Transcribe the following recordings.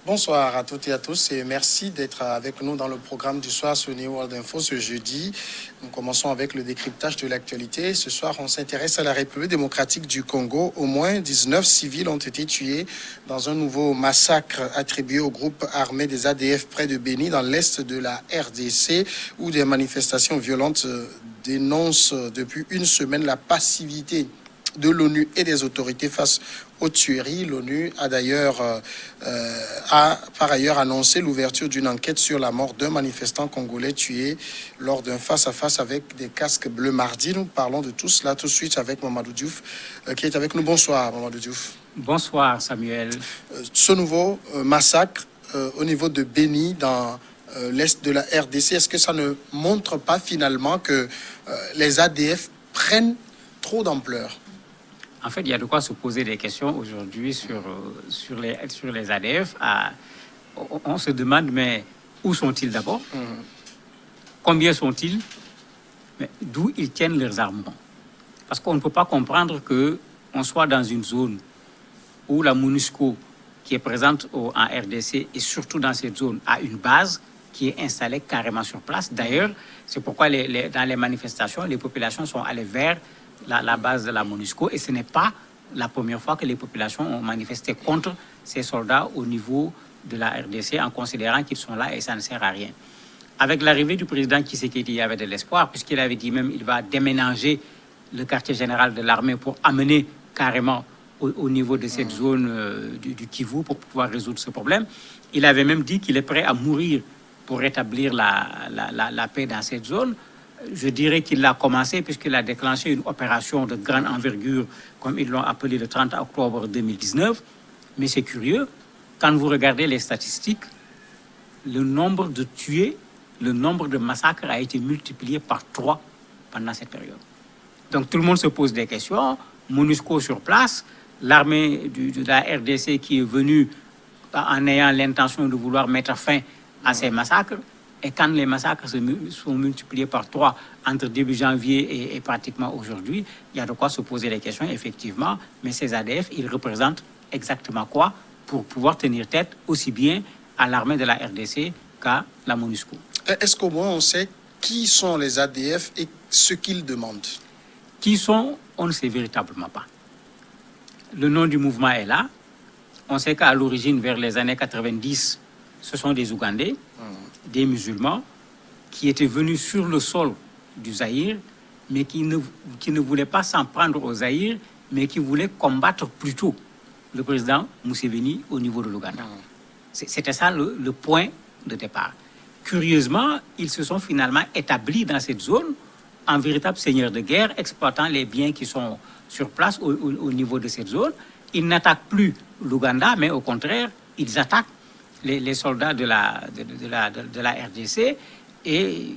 Bonsoir à toutes et à tous et merci d'être avec nous dans le programme du soir sur New World Info ce jeudi. Nous commençons avec le décryptage de l'actualité. Ce soir, on s'intéresse à la République démocratique du Congo. Au moins 19 civils ont été tués dans un nouveau massacre attribué au groupe armé des ADF près de Béni dans l'est de la RDC où des manifestations violentes dénoncent depuis une semaine la passivité de l'ONU et des autorités face aux tueries. L'ONU a par ailleurs annoncé l'ouverture d'une enquête sur la mort d'un manifestant congolais tué lors d'un face-à-face avec des casques bleus mardi. Nous parlons de tout cela tout de suite avec Mamadou Diouf qui est avec nous. Bonsoir Mamadou Diouf. Bonsoir Samuel. Ce nouveau massacre au niveau de Béni dans l'est de la RDC, est-ce que ça ne montre pas finalement que les ADF prennent trop d'ampleur? En fait, il y a de quoi se poser des questions aujourd'hui sur les ADF. On se demande, mais où sont-ils d'abord? Combien sont-ils? Mais d'où ils tiennent leurs armements? Parce qu'on ne peut pas comprendre qu'on soit dans une zone où la MONUSCO, qui est présente en RDC, et surtout dans cette zone, a une base qui est installée carrément sur place. D'ailleurs, c'est pourquoi dans les manifestations, les populations sont allées vers la base de la MONUSCO, et ce n'est pas la première fois que les populations ont manifesté contre ces soldats au niveau de la RDC en considérant qu'ils sont là et ça ne sert à rien. Avec l'arrivée du président Tshisekedi, il y avait de l'espoir puisqu'il avait dit même qu'il va déménager le quartier général de l'armée pour amener carrément au niveau de cette zone du Kivu pour pouvoir résoudre ce problème. Il avait même dit qu'il est prêt à mourir pour rétablir la paix dans cette zone. Je dirais qu'il l'a commencé puisqu'il a déclenché une opération de grande envergure, comme ils l'ont appelé le 30 octobre 2019. Mais c'est curieux, quand vous regardez les statistiques, le nombre de tués, le nombre de massacres a été multiplié par 3 pendant cette période. Donc tout le monde se pose des questions. MONUSCO sur place, l'armée de la RDC qui est venue en ayant l'intention de vouloir mettre fin à ces massacres. Et quand les massacres sont multipliés par 3 entre début janvier et pratiquement aujourd'hui, il y a de quoi se poser les questions, effectivement. Mais ces ADF, ils représentent exactement quoi pour pouvoir tenir tête aussi bien à l'armée de la RDC qu'à la MONUSCO? Est-ce qu'au moins on sait qui sont les ADF et ce qu'ils demandent? Qui sont, on ne sait véritablement pas. Le nom du mouvement est là. On sait qu'à l'origine, vers les années 90, ce sont des Ougandais, des musulmans, qui étaient venus sur le sol du Zaïre, mais qui ne voulaient pas s'en prendre au Zaïre, mais qui voulaient combattre plutôt le président Museveni au niveau de l'Ouganda. C'était ça le point de départ. Curieusement, ils se sont finalement établis dans cette zone en véritables seigneurs de guerre, exploitant les biens qui sont sur place au niveau de cette zone. Ils n'attaquent plus l'Ouganda, mais au contraire, ils attaquent les soldats de la RDC, et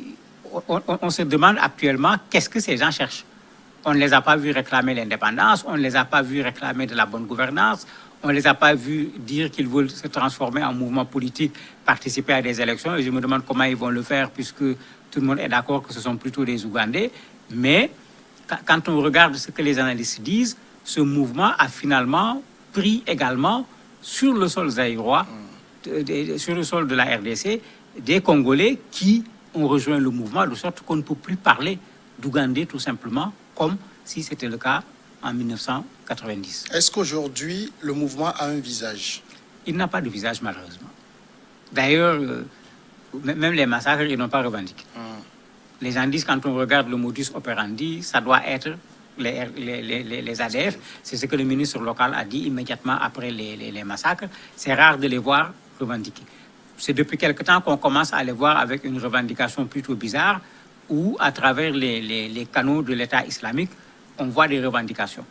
on se demande actuellement qu'est-ce que ces gens cherchent. On ne les a pas vus réclamer l'indépendance, on ne les a pas vus réclamer de la bonne gouvernance, on ne les a pas vus dire qu'ils veulent se transformer en mouvement politique, participer à des élections, et je me demande comment ils vont le faire puisque tout le monde est d'accord que ce sont plutôt des Ougandais. Mais quand on regarde ce que les analystes disent, ce mouvement a finalement pris également sur le sol zaïrois, sur le sol de la RDC, des Congolais qui ont rejoint le mouvement, de sorte qu'on ne peut plus parler d'Ougandais tout simplement, comme si c'était le cas en 1990. Est-ce qu'aujourd'hui, le mouvement a un visage? Il n'a pas de visage, malheureusement. D'ailleurs, même les massacres, ils n'ont pas revendiqué. Les gens disent, quand on regarde le modus operandi, ça doit être les ADF. C'est ce que le ministre local a dit immédiatement après les massacres. C'est rare de les voir revendiquer. C'est depuis quelque temps qu'on commence à les voir avec une revendication plutôt bizarre, où à travers les canaux de l'État islamique, on voit des revendications.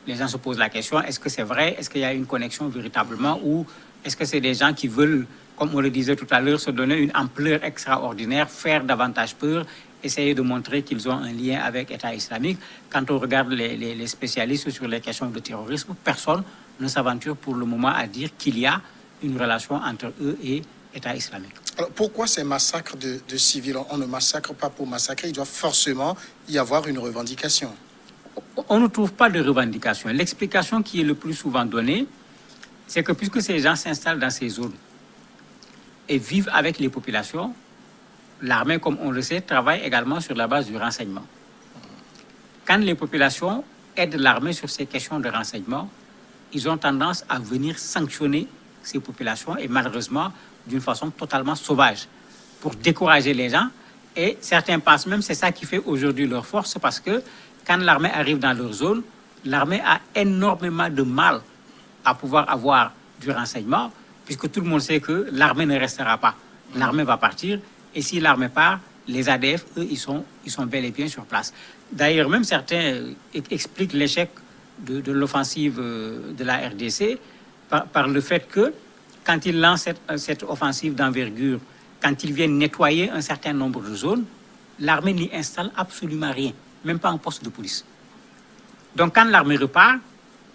Les gens se posent la question, est-ce que c'est vrai? Est-ce qu'il y a une connexion véritablement? Ou est-ce que c'est des gens qui veulent, comme on le disait tout à l'heure, se donner une ampleur extraordinaire, faire davantage peur, essayer de montrer qu'ils ont un lien avec l'État islamique? Quand on regarde les spécialistes sur les questions de terrorisme, personne ne s'aventure pour le moment à dire qu'il y a une relation entre eux et l'État islamique. Alors pourquoi ces massacres de civils? On ne massacre pas pour massacrer, il doit forcément y avoir une revendication. On ne trouve pas de revendication. L'explication qui est le plus souvent donnée, c'est que puisque ces gens s'installent dans ces zones et vivent avec les populations, l'armée, comme on le sait, travaille également sur la base du renseignement. Quand les populations aident l'armée sur ces questions de renseignement, ils ont tendance à venir sanctionner ces populations et malheureusement d'une façon totalement sauvage pour décourager les gens. Et certains pensent même que c'est ça qui fait aujourd'hui leur force parce que quand l'armée arrive dans leur zone, l'armée a énormément de mal à pouvoir avoir du renseignement puisque tout le monde sait que l'armée ne restera pas. L'armée va partir et si l'armée part, les ADF, eux, ils sont bel et bien sur place. D'ailleurs, même certains expliquent l'échec de l'offensive de la RDC par le fait que quand ils lancent cette offensive d'envergure, quand ils viennent nettoyer un certain nombre de zones, l'armée n'y installe absolument rien, même pas un poste de police. Donc quand l'armée repart,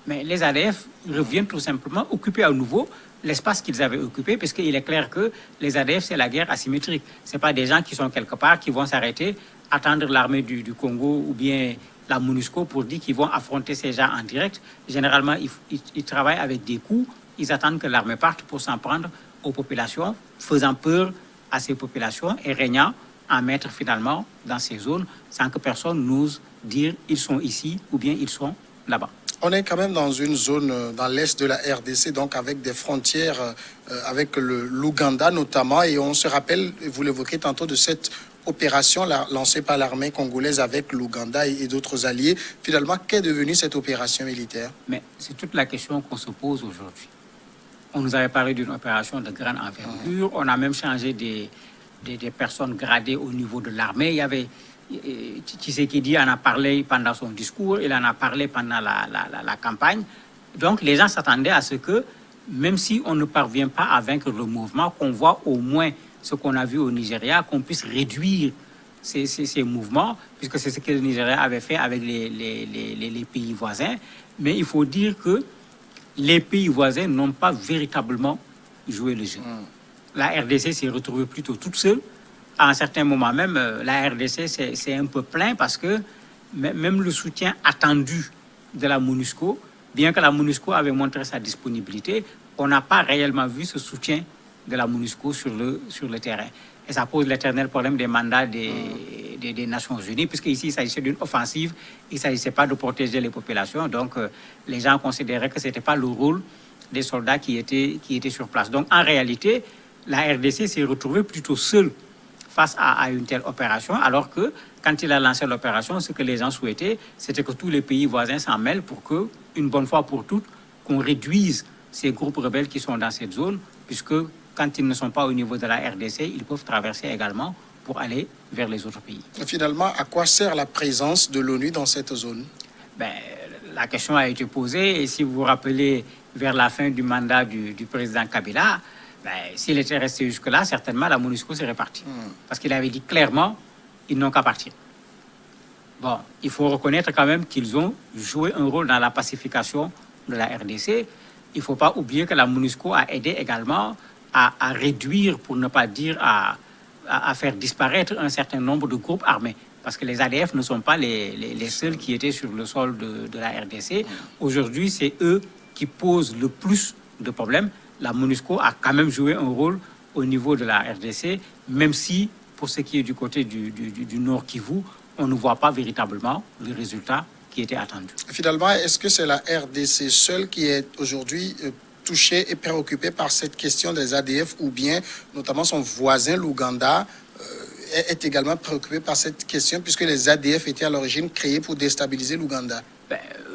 mais les ADF reviennent tout simplement occuper à nouveau l'espace qu'ils avaient occupé, puisqu'il est clair que les ADF, c'est la guerre asymétrique. Ce n'est pas des gens qui sont quelque part, qui vont s'arrêter, attendre l'armée du Congo ou bien la MONUSCO pour dire qu'ils vont affronter ces gens en direct. Généralement, ils travaillent avec des coups, ils attendent que l'armée parte pour s'en prendre aux populations, faisant peur à ces populations et régnant en maître finalement dans ces zones sans que personne n'ose dire ils sont ici ou bien ils sont là-bas. On est quand même dans une zone dans l'est de la RDC, donc avec des frontières avec l'Ouganda notamment, et on se rappelle, vous l'évoquez tantôt, de cette opération lancée par l'armée congolaise avec l'Ouganda et d'autres alliés. Finalement, qu'est devenue cette opération militaire? Mais c'est toute la question qu'on se pose aujourd'hui. On nous avait parlé d'une opération de grande envergure, on a même changé des personnes gradées au niveau de l'armée. Il y avait Tshisekedi en a parlé pendant son discours, il en a parlé pendant la campagne. Donc les gens s'attendaient à ce que, même si on ne parvient pas à vaincre le mouvement, qu'on voit au moins ce qu'on a vu au Nigeria, qu'on puisse réduire ces mouvements, puisque c'est ce que le Nigeria avait fait avec les pays voisins. Mais il faut dire que les pays voisins n'ont pas véritablement joué le jeu. La RDC s'est retrouvée plutôt toute seule. À un certain moment même, la RDC c'est un peu plein parce que même le soutien attendu de la MONUSCO, bien que la MONUSCO avait montré sa disponibilité, on n'a pas réellement vu ce soutien de la MONUSCO sur le terrain. Et ça pose l'éternel problème des mandats des Nations Unies, puisque ici, il s'agissait d'une offensive, il ne s'agissait pas de protéger les populations. Donc, les gens considéraient que ce n'était pas le rôle des soldats qui étaient sur place. Donc, en réalité, la RDC s'est retrouvée plutôt seule face à une telle opération, alors que quand il a lancé l'opération, ce que les gens souhaitaient, c'était que tous les pays voisins s'en mêlent pour que, une bonne fois pour toutes, qu'on réduise ces groupes rebelles qui sont dans cette zone, puisque quand ils ne sont pas au niveau de la RDC, ils peuvent traverser également pour aller vers les autres pays. Finalement, à quoi sert la présence de l'ONU dans cette zone? La question a été posée, et si vous vous rappelez, vers la fin du mandat du président Kabila, s'il était resté jusque-là, certainement la MONUSCO serait partie. Parce qu'il avait dit clairement, ils n'ont qu'à partir. Bon, il faut reconnaître quand même qu'ils ont joué un rôle dans la pacification de la RDC. Il ne faut pas oublier que la MONUSCO a aidé également à réduire, pour ne pas dire à faire disparaître un certain nombre de groupes armés. Parce que les ADF ne sont pas les seuls qui étaient sur le sol de la RDC. Aujourd'hui, c'est eux qui posent le plus de problèmes. La MONUSCO a quand même joué un rôle au niveau de la RDC, même si, pour ce qui est du côté du Nord Kivu, on ne voit pas véritablement le résultat qui était attendu. Finalement, est-ce que c'est la RDC seule qui est aujourd'hui touchée et préoccupée par cette question des ADF, ou bien notamment son voisin, l'Ouganda, est également préoccupé par cette question, puisque les ADF étaient à l'origine créés pour déstabiliser l'Ouganda?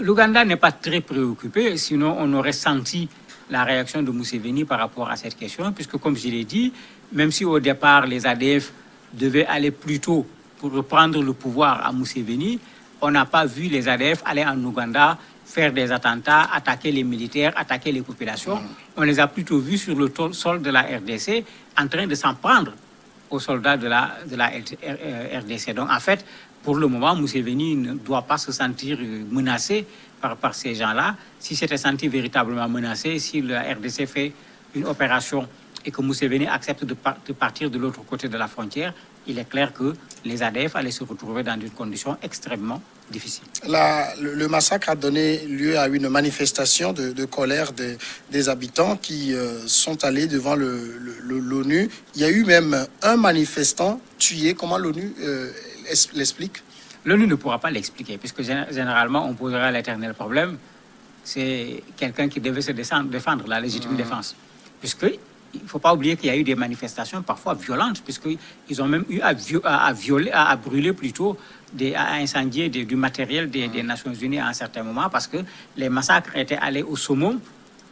L'Ouganda n'est pas très préoccupé, sinon on aurait senti la réaction de Museveni par rapport à cette question, puisque comme je l'ai dit, même si au départ les ADF devaient aller plus tôt pour reprendre le pouvoir à Museveni, on n'a pas vu les ADF aller en Ouganda faire des attentats, attaquer les militaires, attaquer les populations. On les a plutôt vus sur le sol de la RDC en train de s'en prendre aux soldats de la RDC. Donc en fait, pour le moment, Museveni ne doit pas se sentir menacé par ces gens-là. Si c'était senti véritablement menacé, si la RDC fait une opération et que Museveni accepte de partir de l'autre côté de la frontière, il est clair que les ADF allaient se retrouver dans une condition extrêmement difficile. Le massacre a donné lieu à une manifestation de colère des habitants qui sont allés devant l'ONU. Il y a eu même un manifestant tué. Comment l'ONU l'explique? L'ONU ne pourra pas l'expliquer, puisque généralement, on posera l'éternel problème. C'est quelqu'un qui devait se défendre, la légitime défense. Puisque il ne faut pas oublier qu'il y a eu des manifestations parfois violentes, puisqu'ils ont même eu à brûler plutôt, à incendier du matériel des Nations Unies à un certain moment, parce que les massacres étaient allés au summum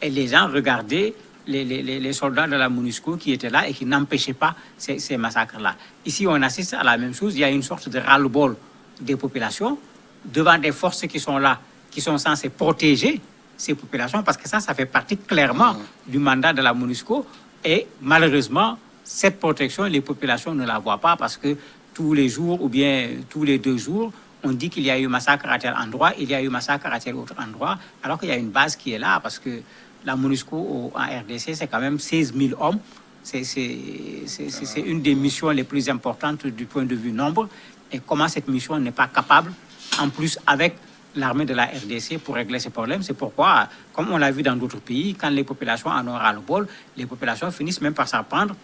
et les gens regardaient les soldats de la MONUSCO qui étaient là et qui n'empêchaient pas ces massacres-là. Ici, on assiste à la même chose. Il y a une sorte de ras-le-bol des populations devant des forces qui sont là, qui sont censées protéger ces populations, parce que ça fait partie clairement du mandat de la MONUSCO. Et malheureusement, cette protection, les populations ne la voient pas, parce que tous les jours ou bien tous les 2 jours, on dit qu'il y a eu massacre à tel endroit, il y a eu massacre à tel autre endroit, alors qu'il y a une base qui est là, parce que la MONUSCO en RDC, c'est quand même 16 000 hommes. C'est une des missions les plus importantes du point de vue nombre. Et comment cette mission n'est pas capable, en plus avec l'armée de la RDC, pour régler ces problèmes. C'est pourquoi, comme on l'a vu dans d'autres pays, quand les populations en ont ras-le-bol, les populations finissent même par s'en prendre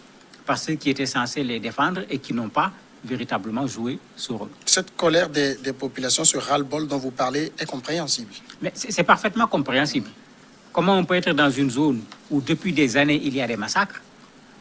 par ceux qui étaient censés les défendre et qui n'ont pas véritablement joué ce rôle. Cette colère des populations, ce ras-le-bol dont vous parlez, est compréhensible. Mais c'est parfaitement compréhensible. Comment on peut être dans une zone où depuis des années il y a des massacres?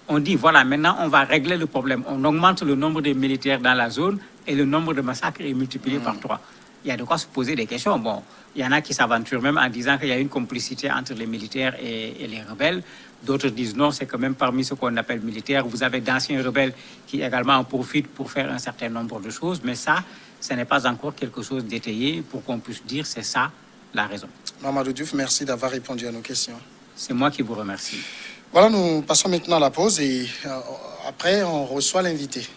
On dit, voilà, maintenant on va régler le problème. On augmente le nombre de militaires dans la zone et le nombre de massacres est multiplié par 3. Il y a de quoi se poser des questions. Bon, il y en a qui s'aventurent même en disant qu'il y a une complicité entre les militaires et les rebelles. D'autres disent non, c'est quand même parmi ce qu'on appelle militaires. Vous avez d'anciens rebelles qui également en profitent pour faire un certain nombre de choses. Mais ça, ce n'est pas encore quelque chose d'étayé pour qu'on puisse dire c'est ça la raison. Mamadou Diouf, merci d'avoir répondu à nos questions. C'est moi qui vous remercie. Voilà, nous passons maintenant à la pause et après, on reçoit l'invité.